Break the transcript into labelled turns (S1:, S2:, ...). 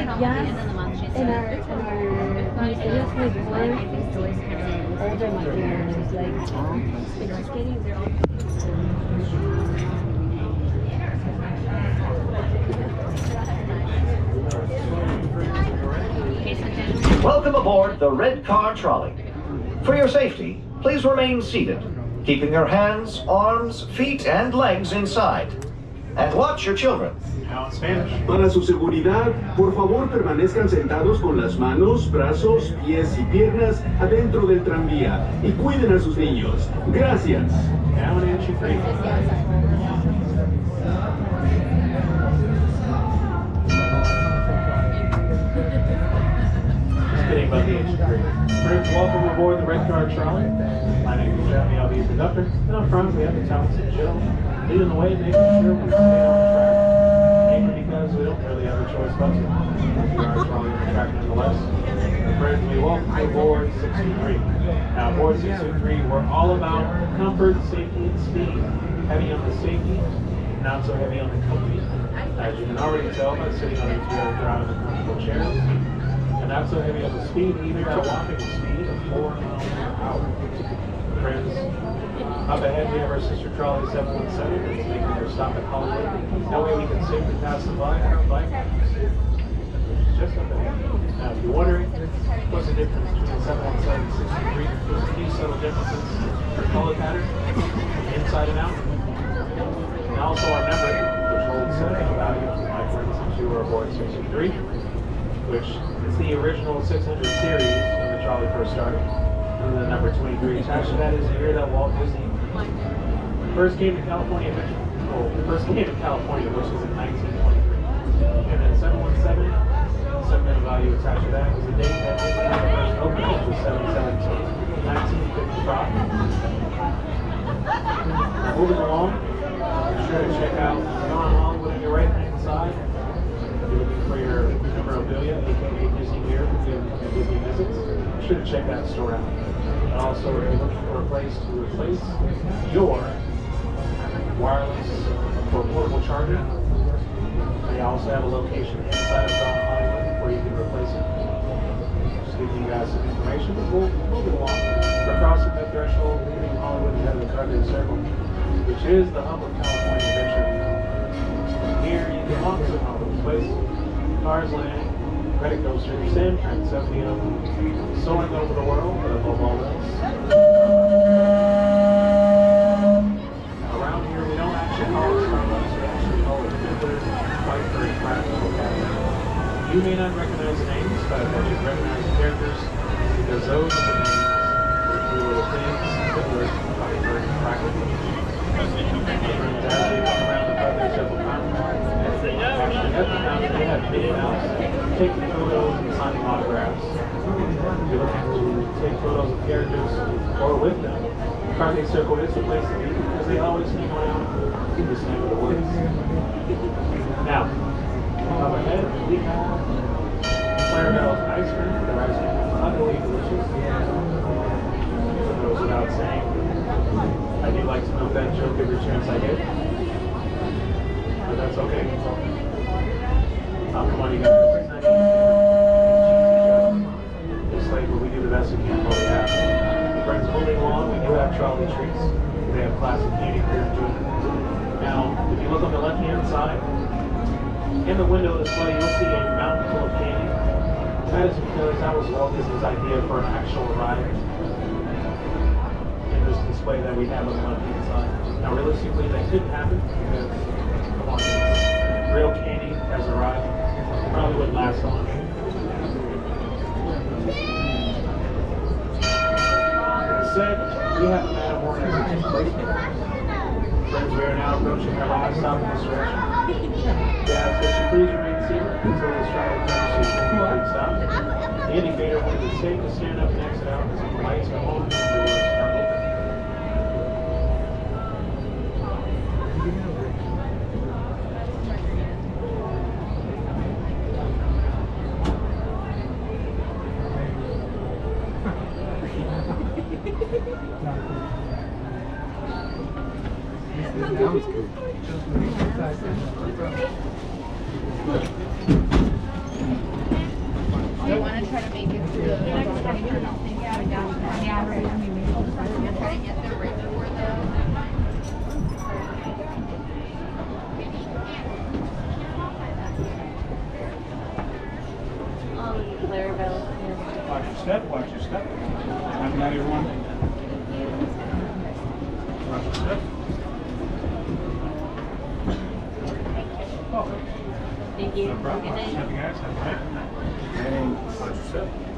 S1: Yes, in our museums before, older materials, like, it's just getting, they're all...
S2: Welcome aboard the Red Car Trolley. For your safety, please remain seated, keeping your hands, arms, feet, and legs inside. And watch your children.
S3: Now in Spanish.
S4: Para su seguridad, por favor permanezcan sentados con las manos, brazos, pies y piernas adentro del tranvía y cuiden a sus niños. Gracias.
S3: Down entry 3. Kidding about the entry 3. Friends, welcome aboard the Red Car Trolley. My name is Jeremy, I'll be your conductor. And up front we have the talented Jill leading the way, making sure we stay on track. Mainly because we don't really have a choice but to. We are trolley on the track nonetheless. And friends, we welcome you aboard 623. Now aboard 623, we're all about comfort, safety, and speed. Heavy on the safety, not so heavy on the comfort. As you can already tell by sitting on a crowd of comfortable chairs. And not so heavy on the speed, even at a whopping speed of 4 miles per hour. Friends, up ahead we have our sister trolley 717 that's making their stop at Hollywood. That way we can safely pass them by on our bike. Just up ahead. Now if you're wondering, what's the difference between 717 and 63? There's a few subtle differences for color pattern, inside and out. And also our number, which holds sentimental value to my friends since you were aboard 63, which is the original 600 series when the trolley first started. And the number 23 attached to that is the year that Walt Disney first came to California, which is in 1923. And then 717, sentimental value attached to that was the date that Disney first opened, which was 7/17, 1955. Now moving along, be sure to check out Gone Hollywood on your right hand side. If you're looking for your memorabilia, aka Disney gear, and Disney visits, be sure to check that store out. And also, if you're looking for a place to replace your wireless or portable charger, they also have a location inside of Gone Hollywood where you can replace it. Just giving you guys some information, but we'll move it along. We're crossing the threshold, leaving Hollywood and heading to the Cardigan Circle, which is the hub of California Adventure. Here you can walk to all this place. Cars land, credit coasters, sand trains, up you know, soaring over the world, but above all else. Now around here we don't actually call it Starbucks, we actually call it Fiddler, Piper, and Practical Academy. You may not recognize the names, but I bet you recognize the characters, because those are the names for three little things, Fiddler, Piper, and Practical. As they come around the Feather several times, actually at the time they have Minnie Mouse taking photos and signing autographs. If you're looking to take photos of characters or with them, Cardigan Circle is the place to be because they always hang around in this neck of the woods. Now, up ahead we have Clarabelle's ice cream. The ice cream is utterly delicious. It goes without saying. I do like to milk that joke every chance I get. But that's okay. Come on, you guys. Just like we do the best we can while we have. Friends, moving along, we do have trolley treats. We have classic candy for your enjoyment. Now, if you look on the left-hand side, in the window display, you'll see a mountain full of candy. That is because that was Walt Disney's idea for an actual ride. Display that we have on the left-hand side. Now, realistically, that couldn't happen because, come on, real candy has arrived. It probably wouldn't last long. Instead, we have a Madame Morgan's placement. Friends, we are now approaching our last stop in this direction. We ask that you please remain seated until this travel conversation is complete stop. The indicator when it is safe to stand up and exit out is when the lights come on and the doors start open.
S5: That was cool. try to make it through the try to get them right before the
S3: Watch your step, watch your step. Have a night, everyone. Watch your step. Oh.
S1: Thank you.
S3: No problem.
S1: Good night.
S3: Happy guys, have a night. And watch your step.